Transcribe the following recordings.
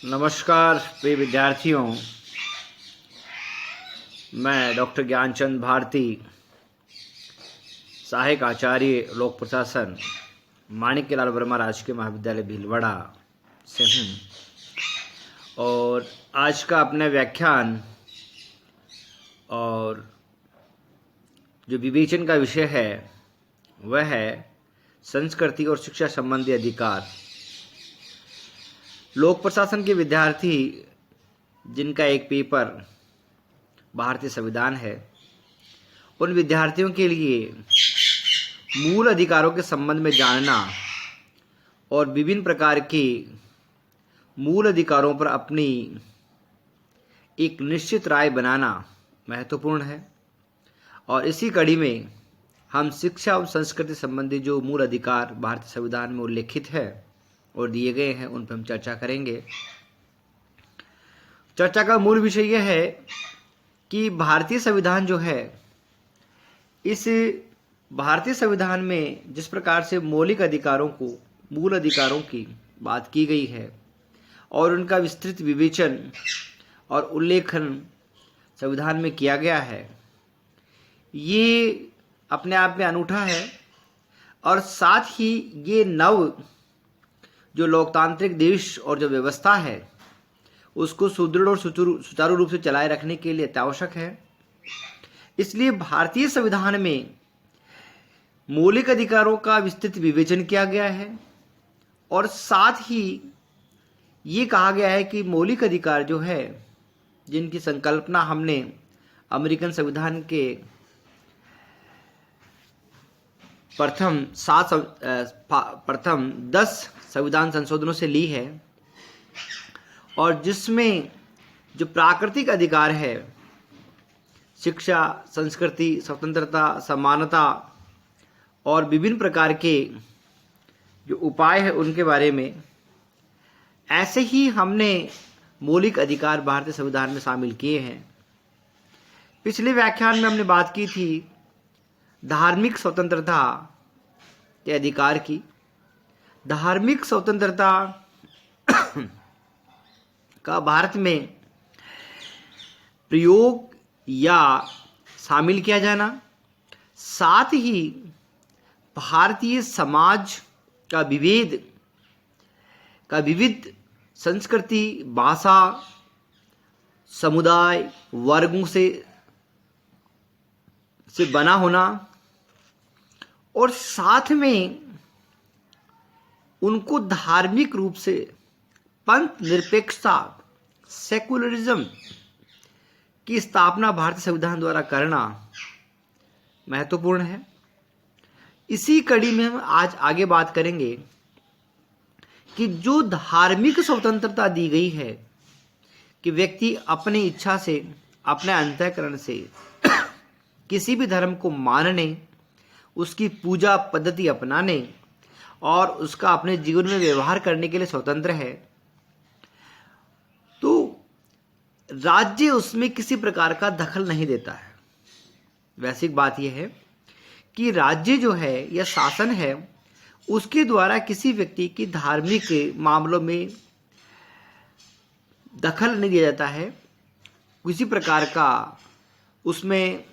नमस्कार प्रिय विद्यार्थियों, मैं डॉक्टर ज्ञानचंद भारती, सहायक आचार्य लोक प्रशासन, माणिक्यलाल वर्मा राजकीय महाविद्यालय भीलवाड़ा से हूँ। और आज का अपना व्याख्यान और जो विवेचन का विषय है वह है संस्कृति और शिक्षा संबंधी अधिकार। लोक प्रशासन के विद्यार्थी जिनका एक पेपर भारतीय संविधान है, उन विद्यार्थियों के लिए मूल अधिकारों के संबंध में जानना और विभिन्न प्रकार के मूल अधिकारों पर अपनी एक निश्चित राय बनाना महत्वपूर्ण है। और इसी कड़ी में हम शिक्षा और संस्कृति संबंधी जो मूल अधिकार भारतीय संविधान में उल्लेखित है और दिए गए हैं, उन पर हम चर्चा करेंगे। चर्चा का मूल विषय यह है कि भारतीय संविधान जो है, इस भारतीय संविधान में जिस प्रकार से मौलिक अधिकारों को, मूल अधिकारों की बात की गई है और उनका विस्तृत विवेचन और उल्लेखन संविधान में किया गया है, ये अपने आप में अनूठा है। और साथ ही ये नव जो लोकतांत्रिक देश और जो व्यवस्था है उसको सुदृढ़ और सुचारू रूप से चलाए रखने के लिए अत्यावश्यक है। इसलिए भारतीय संविधान में मौलिक अधिकारों का विस्तृत विवेचन किया गया है और साथ ही ये कहा गया है कि मौलिक अधिकार जो है, जिनकी संकल्पना हमने अमेरिकन संविधान के प्रथम 10 संविधान संशोधनों से ली है, और जिसमें जो प्राकृतिक अधिकार है, शिक्षा, संस्कृति, स्वतंत्रता, समानता और विभिन्न प्रकार के जो उपाय है उनके बारे में, ऐसे ही हमने मौलिक अधिकार भारतीय संविधान में शामिल किए हैं। पिछले व्याख्यान में हमने बात की थी धार्मिक स्वतंत्रता के अधिकार की। धार्मिक स्वतंत्रता का भारत में प्रयोग या शामिल किया जाना, साथ ही भारतीय समाज का विविध संस्कृति, भाषा, समुदाय, वर्गों से बना होना, और साथ में उनको धार्मिक रूप से पंथ निरपेक्षता, सेकुलरिज्म की स्थापना भारतीय संविधान द्वारा करना महत्वपूर्ण है। इसी कड़ी में हम आज आगे बात करेंगे कि जो धार्मिक स्वतंत्रता दी गई है कि व्यक्ति अपनी इच्छा से, अपने अंतःकरण से किसी भी धर्म को मानने, उसकी पूजा पद्धति अपनाने और उसका अपने जीवन में व्यवहार करने के लिए स्वतंत्र है, तो राज्य उसमें किसी प्रकार का दखल नहीं देता है। वैसिक बात यह है कि राज्य जो है या शासन है, उसके द्वारा किसी व्यक्ति की धार्मिक मामलों में दखल नहीं दिया जाता है, किसी प्रकार का उसमें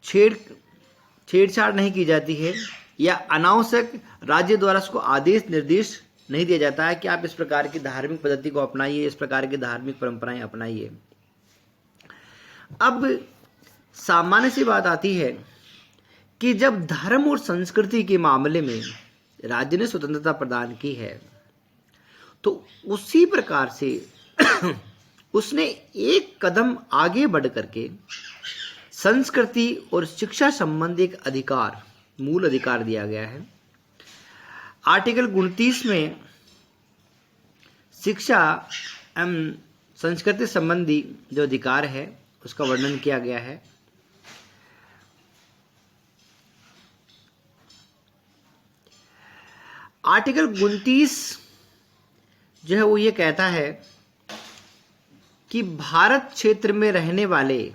छेड़छाड़ नहीं की जाती है, या अनावश्यक राज्य द्वारा उसको आदेश निर्देश नहीं दिया जाता है कि आप इस प्रकार की धार्मिक पद्धति को अपनाइए, इस प्रकार की धार्मिक परंपराएं अपनाइए। अब सामान्य सी बात आती है कि जब धर्म और संस्कृति के मामले में राज्य ने स्वतंत्रता प्रदान की है, तो उसी प्रकार से उसने एक कदम आगे बढ़ करके संस्कृति और शिक्षा संबंधी एक अधिकार, मूल अधिकार दिया गया है। आर्टिकल 29 में शिक्षा एवं संस्कृति संबंधी जो अधिकार है उसका वर्णन किया गया है। आर्टिकल 29 जो है वो ये कहता है कि भारत क्षेत्र में रहने वाले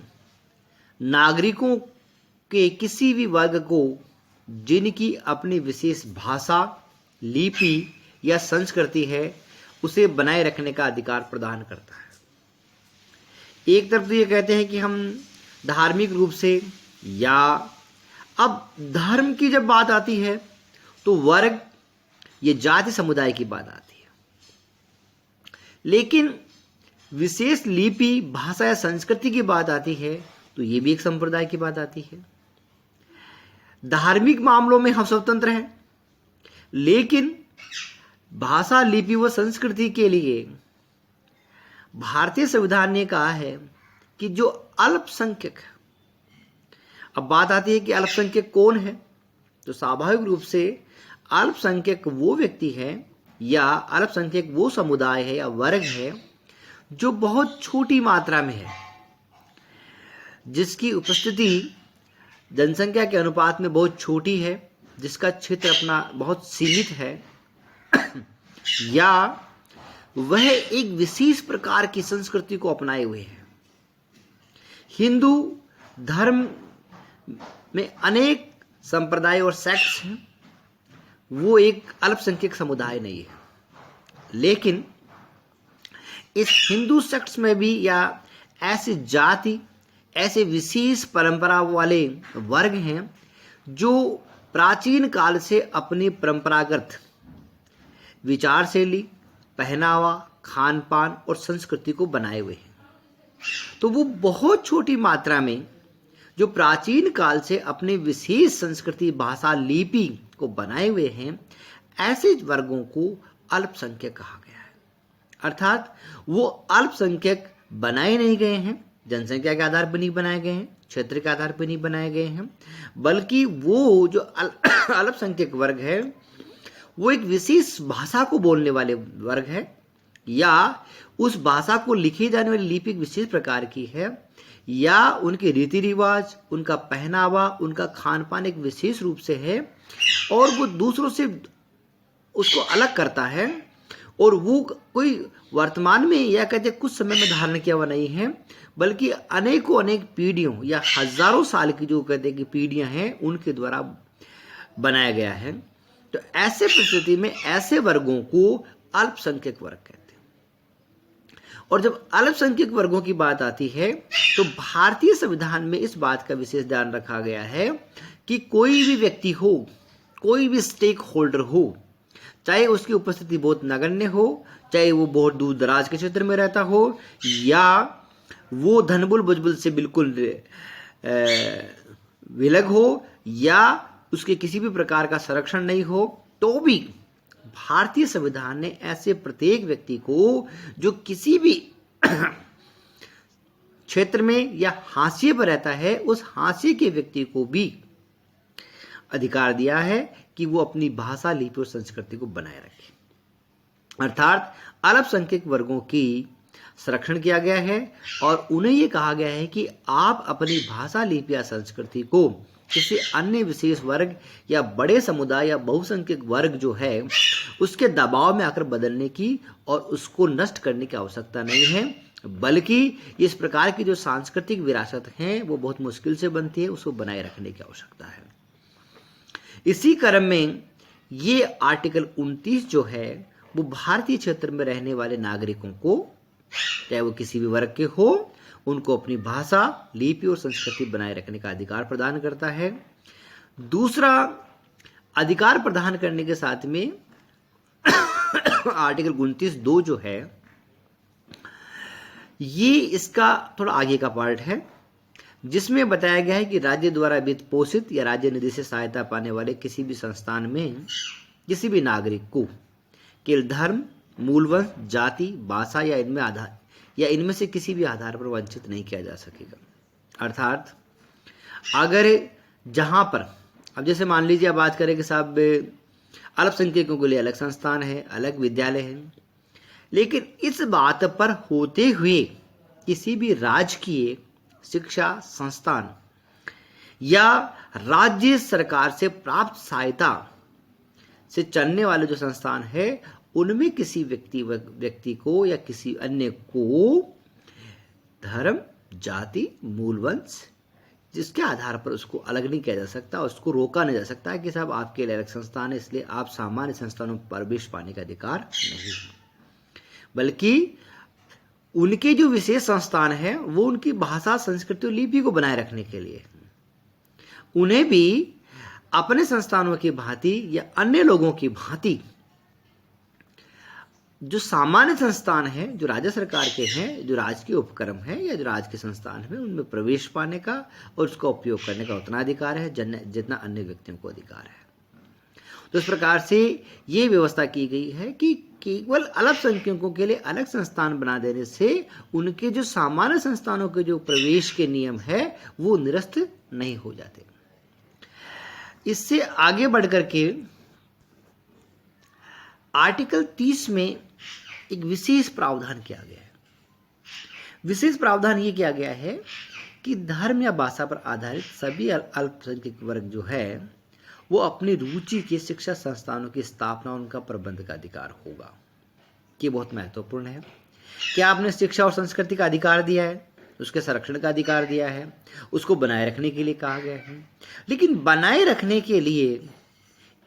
नागरिकों के किसी भी वर्ग को जिनकी अपनी विशेष भाषा, लिपि या संस्कृति है उसे बनाए रखने का अधिकार प्रदान करता है। एक तरफ तो ये कहते हैं कि हम धार्मिक रूप से, या अब धर्म की जब बात आती है तो वर्ग ये जाति समुदाय की बात आती है, लेकिन विशेष लिपि भाषा या संस्कृति की बात आती है तो ये भी एक संप्रदाय की बात आती है। धार्मिक मामलों में हम स्वतंत्र हैं, लेकिन भाषा, लिपि व संस्कृति के लिए भारतीय संविधान ने कहा है कि जो अल्पसंख्यक, अब बात आती है कि अल्पसंख्यक कौन है, तो स्वाभाविक रूप से अल्पसंख्यक वो व्यक्ति है या अल्पसंख्यक वो समुदाय है या वर्ग है जो बहुत छोटी मात्रा में है, जिसकी उपस्थिति जनसंख्या के अनुपात में बहुत छोटी है, जिसका क्षेत्र अपना बहुत सीमित है, या वह एक विशेष प्रकार की संस्कृति को अपनाए हुए है। हिंदू धर्म में अनेक संप्रदाय और सेक्ट्स हैं, वो एक अल्पसंख्यक समुदाय नहीं है, लेकिन इस हिंदू सेक्ट्स में भी या ऐसी जाति, ऐसे विशेष परंपरा वाले वर्ग हैं जो प्राचीन काल से अपनी परंपरागत विचार शैली, पहनावा, खान पान और संस्कृति को बनाए हुए हैं। तो वो बहुत छोटी मात्रा में जो प्राचीन काल से अपने विशेष संस्कृति, भाषा, लिपि को बनाए हुए हैं, ऐसे वर्गों को अल्पसंख्यक कहा गया है। अर्थात वो अल्पसंख्यक बनाए नहीं गए हैं, जनसंख्या के आधार पर नहीं बनाए गए हैं, क्षेत्र के आधार पर नहीं बनाए गए हैं, बल्कि वो जो अल्पसंख्यक वर्ग है वो एक विशेष भाषा को बोलने वाले वर्ग है, या उस भाषा को लिखी जाने वाली लिपि एक विशेष प्रकार की है, या उनके रीति रिवाज, उनका पहनावा, उनका खान पान एक विशेष रूप से है और वो दूसरों से उसको अलग करता है, और वो कोई वर्तमान में या कहते कुछ समय में धारण किया हुआ नहीं है, बल्कि अनेकों अनेक पीढ़ियों या हजारों साल की जो कहते हैं कि पीढ़ियां हैं उनके द्वारा बनाया गया है। तो ऐसे परिस्थिति में ऐसे वर्गों को अल्पसंख्यक वर्ग कहते हैं। और जब अल्पसंख्यक वर्गों की बात आती है तो भारतीय संविधान में इस बात का विशेष ध्यान रखा गया है कि कोई भी व्यक्ति हो, कोई भी स्टेक होल्डर हो, चाहे उसकी उपस्थिति बहुत नगण्य हो, चाहे वो बहुत दूर दराज के क्षेत्र में रहता हो, या वो धनबुल बुजबुल से बिल्कुल विलग हो, या उसके किसी भी प्रकार का संरक्षण नहीं हो, तो भी भारतीय संविधान ने ऐसे प्रत्येक व्यक्ति को जो किसी भी क्षेत्र में या हाशिए पर रहता है, उस हाशिए के व्यक्ति को भी अधिकार दिया है कि वो अपनी भाषा, लिपि और संस्कृति को बनाए रखे। अर्थात अल्पसंख्यक वर्गों की संरक्षण किया गया है और उन्हें ये कहा गया है कि आप अपनी भाषा, लिपि या संस्कृति को किसी अन्य विशेष वर्ग या बड़े समुदाय या बहुसंख्यक वर्ग जो है उसके दबाव में आकर बदलने की और उसको नष्ट करने की आवश्यकता नहीं है, बल्कि इस प्रकार की जो सांस्कृतिक विरासत है वो बहुत मुश्किल से बनती है, उसको बनाए रखने की आवश्यकता है। इसी क्रम में ये आर्टिकल 29 जो है वो भारतीय क्षेत्र में रहने वाले नागरिकों को, चाहे वो किसी भी वर्ग के हो, उनको अपनी भाषा, लिपि और संस्कृति बनाए रखने का अधिकार प्रदान करता है। दूसरा अधिकार प्रदान करने के साथ में आर्टिकल 29(2) जो है ये इसका थोड़ा आगे का पार्ट है, जिसमें बताया गया है कि राज्य द्वारा वित्त पोषित या राज्य निधि से सहायता पाने वाले किसी भी संस्थान में किसी भी नागरिक को केवल धर्म, मूलवंश, जाति, भाषा या इनमें से किसी भी आधार पर वंचित नहीं किया जा सकेगा। अर्थात अगर जहां पर, अब जैसे मान लीजिए बात करें कि साहब अल्पसंख्यकों के लिए अलग संस्थान है, अलग विद्यालय है, लेकिन इस बात पर होते हुए किसी भी राजकीय शिक्षा संस्थान या राज्य सरकार से प्राप्त सहायता से चलने वाले जो संस्थान है उनमें किसी व्यक्ति को या किसी अन्य को धर्म, जाति, मूलवंश जिसके आधार पर उसको अलग नहीं किया जा सकता, उसको रोका नहीं जा सकता कि साहब आपके लिए अलग संस्थान है इसलिए आप सामान्य संस्थानों में प्रवेश पाने का अधिकार नहीं है, बल्कि उनके जो विशेष संस्थान है वो उनकी भाषा, संस्कृति और लिपि को बनाए रखने के लिए, उन्हें भी अपने संस्थानों की भांति या अन्य लोगों की भांति जो सामान्य संस्थान है, जो राज्य सरकार के हैं, जो राजकीय उपक्रम है या जो राज्य के संस्थान है, उनमें प्रवेश पाने का और उसका उपयोग करने का उतना अधिकार है जितना अन्य व्यक्तियों को अधिकार है। तो इस प्रकार से ये व्यवस्था की गई है कि केवल अल्पसंख्यकों के लिए अलग संस्थान बना देने से उनके जो सामान्य संस्थानों के जो प्रवेश के नियम है वो निरस्त नहीं हो जाते। इससे आगे बढ़कर के आर्टिकल 30 में एक विशेष प्रावधान किया गया है। विशेष प्रावधान ये किया गया है कि धर्म या भाषा पर आधारित सभी अल्पसंख्यक वर्ग जो है वो अपनी रुचि के शिक्षा संस्थानों की स्थापना और उनका प्रबंध का अधिकार होगा। ये बहुत महत्वपूर्ण है। क्या आपने शिक्षा और संस्कृति का अधिकार दिया है, उसके संरक्षण का अधिकार दिया है, उसको बनाए रखने के लिए कहा गया है, लेकिन बनाए रखने के लिए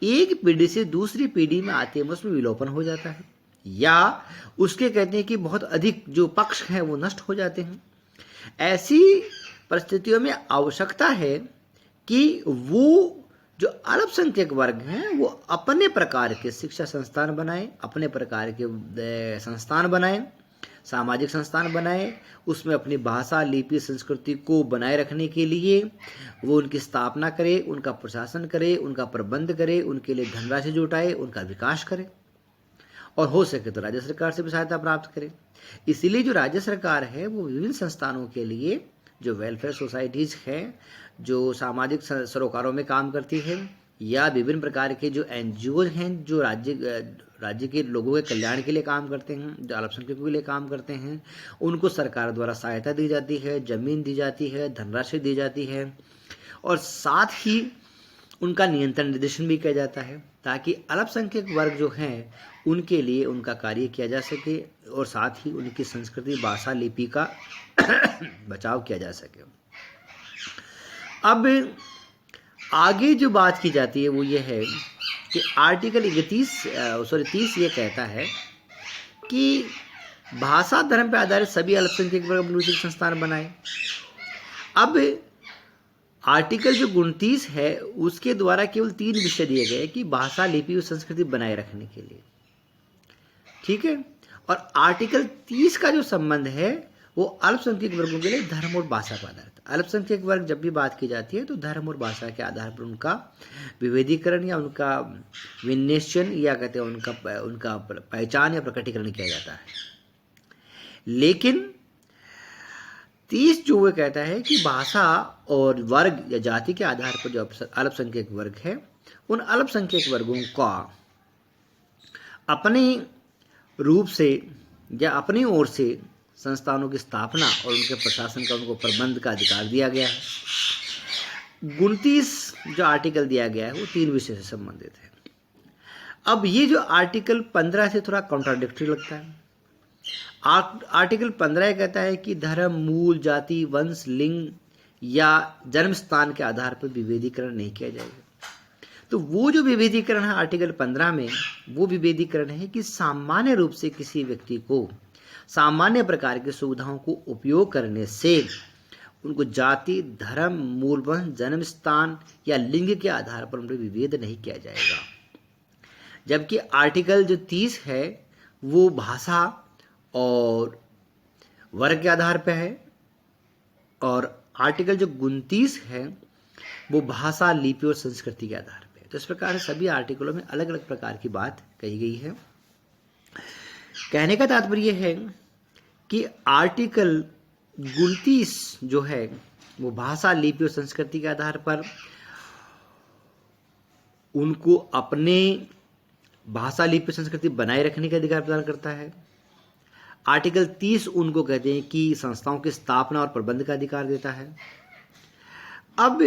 एक पीढ़ी से दूसरी पीढ़ी में आते में उसमें विलोपन हो जाता है या उसके कहते हैं कि बहुत अधिक जो पक्ष हैं वो नष्ट हो जाते हैं। ऐसी परिस्थितियों में आवश्यकता है कि वो जो अल्पसंख्यक वर्ग हैं वो अपने प्रकार के शिक्षा संस्थान बनाएं, अपने प्रकार के संस्थान बनाएं, सामाजिक संस्थान बनाएं, उसमें अपनी भाषा, लिपि, संस्कृति को बनाए रखने के लिए वो उनकी स्थापना करे, उनका प्रशासन करे, उनका प्रबंध करे, उनके लिए धनराशि जुटाए, उनका विकास करे और हो सके तो राज्य सरकार से भी सहायता प्राप्त करे। इसीलिए जो राज्य सरकार है वो विभिन्न संस्थानों के लिए जो वेलफेयर सोसाइटीज हैं, जो सामाजिक सरोकारों में काम करती है या विभिन्न प्रकार के जो एनजीओ हैं जो राज्य के लोगों के कल्याण के लिए काम करते हैं, जो अल्पसंख्यकों के लिए काम करते हैं, उनको सरकार द्वारा सहायता दी जाती है, जमीन दी जाती है, धनराशि दी जाती है और साथ ही उनका नियंत्रण निर्देशन भी किया जाता है ताकि अल्पसंख्यक वर्ग जो हैं उनके लिए उनका कार्य किया जा सके और साथ ही उनकी संस्कृति, भाषा, लिपि का बचाव किया जा सके। अब आगे जो बात की जाती है वो ये है कि आर्टिकल 30 ये कहता है कि भाषा, धर्म पर आधारित सभी अल्पसंख्यक वर्ग अनुसूचित संस्थान बनाए। अब आर्टिकल जो 29 है उसके द्वारा केवल 3 विषय दिए गए कि भाषा, लिपि और संस्कृति बनाए रखने के लिए, ठीक है। और आर्टिकल 30 का जो संबंध है वो अल्पसंख्यक वर्गों के लिए धर्म और भाषा पर आधारित। अल्पसंख्यक वर्ग जब भी बात की जाती है तो धर्म और भाषा के आधार पर उनका विभेदीकरण या उनका विन्यासन या कहते हैं उनका पहचान या प्रकटीकरण किया जाता है। लेकिन 30 जो वो कहता है कि भाषा और वर्ग या जाति के आधार पर जो अल्पसंख्यक वर्ग है उन अल्पसंख्यक वर्गों का अपने रूप से या अपनी ओर से संस्थानों की स्थापना और उनके प्रशासन का, उनको प्रबंध का अधिकार दिया गया है। 29 जो आर्टिकल दिया गया है वो 3 विषय से संबंधित है। अब ये जो आर्टिकल 15 से थोड़ा कॉन्ट्राडिक्टरी लगता है। आर्टिकल 15 कहता है कि धर्म, मूल, जाति, वंश, लिंग या जन्म स्थान के आधार पर विभेदीकरण नहीं किया जाएगा। तो वो जो विभेदीकरण है आर्टिकल 15 में, वो विभेदीकरण है कि सामान्य रूप से किसी व्यक्ति को सामान्य प्रकार की सुविधाओं को उपयोग करने से उनको जाति, धर्म, मूल वंश, जन्म स्थान या लिंग के आधार पर उनपर विभेद नहीं किया जाएगा। जबकि आर्टिकल जो 30 है वो भाषा और वर्ग के आधार पर है और आर्टिकल जो 29 है वो भाषा, लिपि और संस्कृति के आधार पर है। तो इस प्रकार सभी आर्टिकलों में अलग अलग प्रकार की बात कही गई है। कहने का तात्पर्य है कि आर्टिकल 29 जो है वो भाषा, लिपि और संस्कृति के आधार पर उनको अपने भाषा, लिपि, संस्कृति बनाए रखने का अधिकार प्रदान करता है। आर्टिकल 30 उनको कहते हैं कि संस्थाओं की स्थापना और प्रबंध का अधिकार देता है। अब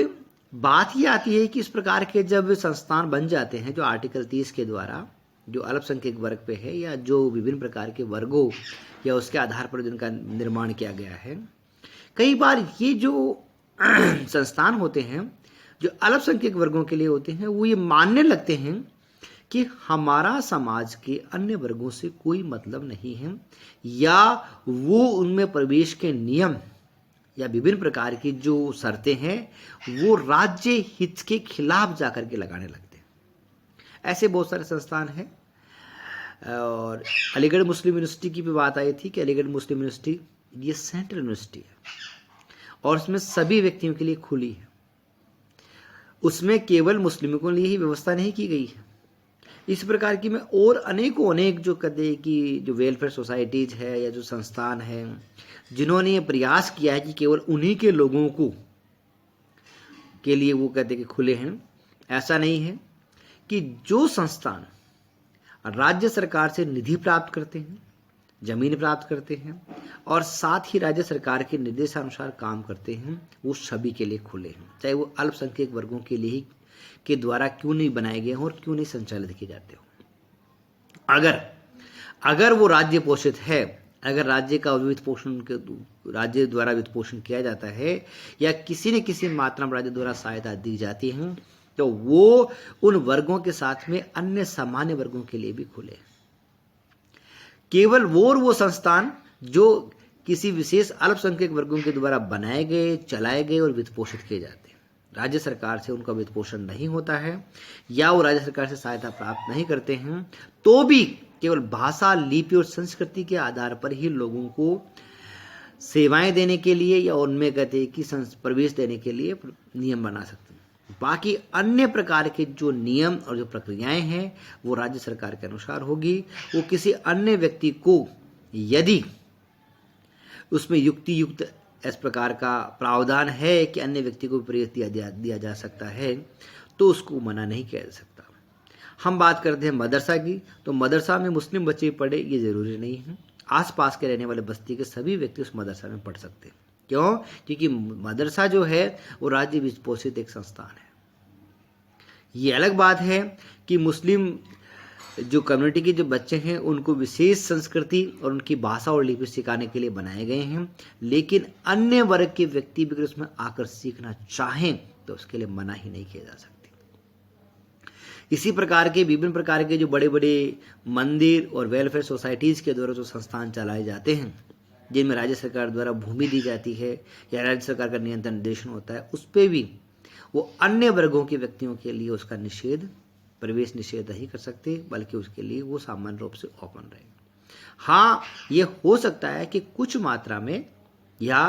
बात ये आती है कि इस प्रकार के जब संस्थान बन जाते हैं जो आर्टिकल 30 के द्वारा जो अल्पसंख्यक वर्ग पे है या जो विभिन्न प्रकार के वर्गों या उसके आधार पर जिनका निर्माण किया गया है, कई बार ये जो संस्थान होते हैं जो अल्पसंख्यक वर्गों के लिए होते हैं, वो ये मानने लगते हैं कि हमारा समाज के अन्य वर्गों से कोई मतलब नहीं है, या वो उनमें प्रवेश के नियम या विभिन्न प्रकार की जो शर्तें हैं वो राज्य हित के खिलाफ जाकर के लगाने लगते हैं। ऐसे बहुत सारे संस्थान हैं। और अलीगढ़ मुस्लिम यूनिवर्सिटी की भी बात आई थी कि अलीगढ़ मुस्लिम यूनिवर्सिटी ये सेंट्रल यूनिवर्सिटी है और उसमें सभी व्यक्तियों के लिए खुली है। उसमें केवल मुस्लिमों के लिए ही व्यवस्था नहीं की गई है। इस प्रकार की में और अनेक जो कहते कि जो वेलफेयर सोसाइटीज है या जो संस्थान है जिन्होंने ये प्रयास किया है कि केवल उन्हीं के लोगों को के लिए वो कहते कि खुले हैं। ऐसा नहीं है कि जो संस्थान राज्य सरकार से निधि प्राप्त करते हैं, जमीन प्राप्त करते हैं और साथ ही राज्य सरकार के निर्देशानुसार काम करते हैं, वो सभी के लिए खुले हैं, चाहे वो अल्पसंख्यक वर्गों के लिए ही के द्वारा क्यों नहीं बनाए गए हों और क्यों नहीं संचालित किए जाते हो। अगर वो राज्य पोषित है, अगर राज्य का वित्त पोषण राज्य द्वारा वित्त पोषण किया जाता है या किसी न किसी मात्रा में राज्य द्वारा सहायता दी जाती है, तो वो उन वर्गों के साथ में अन्य सामान्य वर्गों के लिए भी खुले। केवल वो संस्थान जो किसी विशेष अल्पसंख्यक वर्गों के द्वारा बनाए गए, चलाए गए और वित्त पोषित किए जाते हैं, राज्य सरकार से उनका वित्त पोषण नहीं होता है या वो राज्य सरकार से सहायता प्राप्त नहीं करते हैं, तो भी केवल भाषा, लिपि और संस्कृति के आधार पर ही लोगों को सेवाएं देने के लिए या उनमें कहते हैं कि प्रवेश देने के लिए नियम बना सकते हैं। बाकी अन्य प्रकार के जो नियम और जो प्रक्रियाएं हैं वो राज्य सरकार के अनुसार होगी। वो किसी अन्य व्यक्ति को यदि उसमें युक्त इस प्रकार का प्रावधान है कि अन्य व्यक्ति को प्रवेश दिया जा सकता है, तो उसको मना नहीं किया जा सकता। हम बात करते हैं मदरसा की, तो मदरसा में मुस्लिम बच्चे पढ़े ये जरूरी नहीं है। आसपास के रहने वाले बस्ती के सभी व्यक्ति उस मदरसा में पढ़ सकते हैं। क्यों? क्योंकि मदरसा जो है वो राज्य वित्त पोषित एक संस्थान है। ये अलग बात है कि मुस्लिम जो कम्युनिटी के जो बच्चे हैं उनको विशेष संस्कृति और उनकी भाषा और लिपि सिखाने के लिए बनाए गए हैं, लेकिन अन्य वर्ग के व्यक्ति भी अगर उसमें आकर सीखना चाहें तो उसके लिए मना ही नहीं किया जा सकता। इसी प्रकार के विभिन्न प्रकार के जो बड़े बड़े मंदिर और वेलफेयर सोसाइटीज के द्वारा जो संस्थान चलाए जाते हैं, जिनमें राज्य सरकार द्वारा भूमि दी जाती है या राज्य सरकार का नियंत्रण निर्देशन होता है, उस पर भी वो अन्य वर्गों के व्यक्तियों के लिए उसका प्रवेश निषेध नहीं कर सकते, बल्कि उसके लिए वो सामान्य रूप से ओपन रहे। हाँ, ये हो सकता है कि कुछ मात्रा में या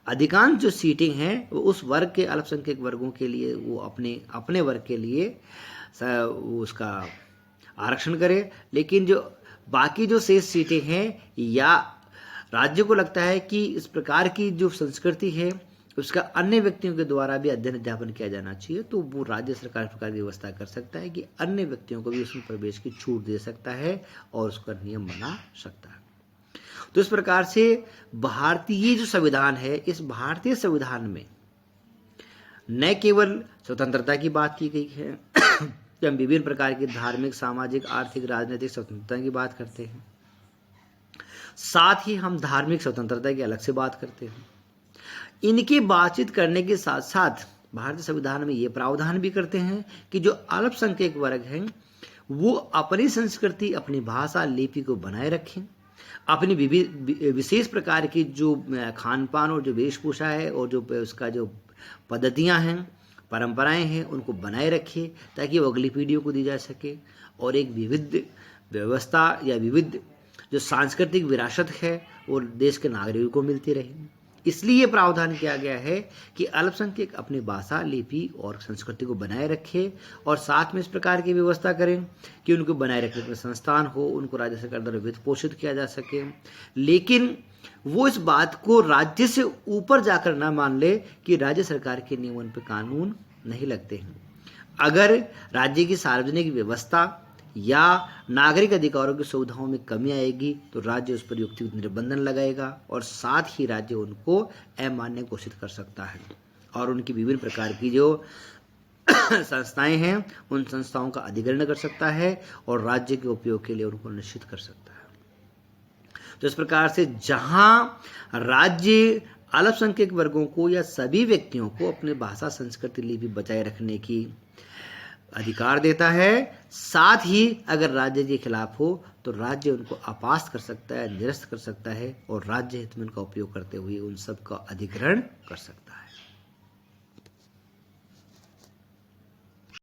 अधिकांश जो सीटिंग हैं वो उस वर्ग के अल्पसंख्यक वर्गों के लिए वो अपने वर्ग के लिए उसका आरक्षण करे, लेकिन जो बाकी जो शेष सीटें हैं या राज्य को लगता है कि इस प्रकार की जो संस्कृति है उसका अन्य व्यक्तियों के द्वारा भी अध्ययन अध्यापन किया जाना चाहिए, तो वो राज्य सरकार इस प्रकार की व्यवस्था कर सकता है कि अन्य व्यक्तियों को भी उसमें प्रवेश की छूट दे सकता है और उसका नियम बना सकता है। तो इस प्रकार से भारतीय जो संविधान है, इस भारतीय संविधान में न केवल स्वतंत्रता की बात की गई है कि हम विभिन्न प्रकार की धार्मिक, सामाजिक, आर्थिक, राजनीतिक स्वतंत्रता की बात करते हैं, साथ ही हम धार्मिक स्वतंत्रता की अलग से बात करते हैं। इनकी बातचीत करने के साथ साथ भारतीय संविधान में ये प्रावधान भी करते हैं कि जो अल्पसंख्यक वर्ग हैं वो अपनी संस्कृति, अपनी भाषा, लिपि को बनाए रखें, अपनी विशेष प्रकार की जो खान पान और जो वेशभूषा है और जो उसका जो पद्धतियां हैं, परंपराएं हैं, उनको बनाए रखे ताकि वो अगली पीढ़ियों को दी जा सके और एक विविध व्यवस्था या विविध जो सांस्कृतिक विरासत है वो देश के नागरिकों को मिलती रहे। इसलिए प्रावधान किया गया है कि अल्पसंख्यक अपनी भाषा, लिपि और संस्कृति को बनाए रखे और साथ में इस प्रकार की व्यवस्था करें कि उनको बनाए रखने के संस्थान हो, उनको राज्य सरकार द्वारा वित्त पोषित किया जा सके, लेकिन वो इस बात को राज्य से ऊपर जाकर ना मान ले कि राज्य सरकार के नियमों पर कानून नहीं लगते हैं। अगर राज्य की सार्वजनिक व्यवस्था या नागरिक अधिकारों की सुविधाओं में कमी आएगी तो राज्य उस पर युक्तियुक्त निर्बंधन लगाएगा और साथ ही राज्य उनको अमान्य घोषित कर सकता है और उनकी विभिन्न प्रकार की जो संस्थाएं हैं उन संस्थाओं का अधिग्रहण कर सकता है और राज्य के उपयोग के लिए उनको निश्चित कर सकता है। तो इस प्रकार से जहां राज्य अल्पसंख्यक वर्गों को या सभी व्यक्तियों को अपने भाषा, संस्कृति, लिपि बचाए रखने की अधिकार देता है। साथ ही अगर राज्य के खिलाफ हो तो राज्य उनको अपास्त कर सकता है, निरस्त कर सकता है और राज्य हित में उनका उपयोग करते हुए उन सब का अधिग्रहण कर सकता है।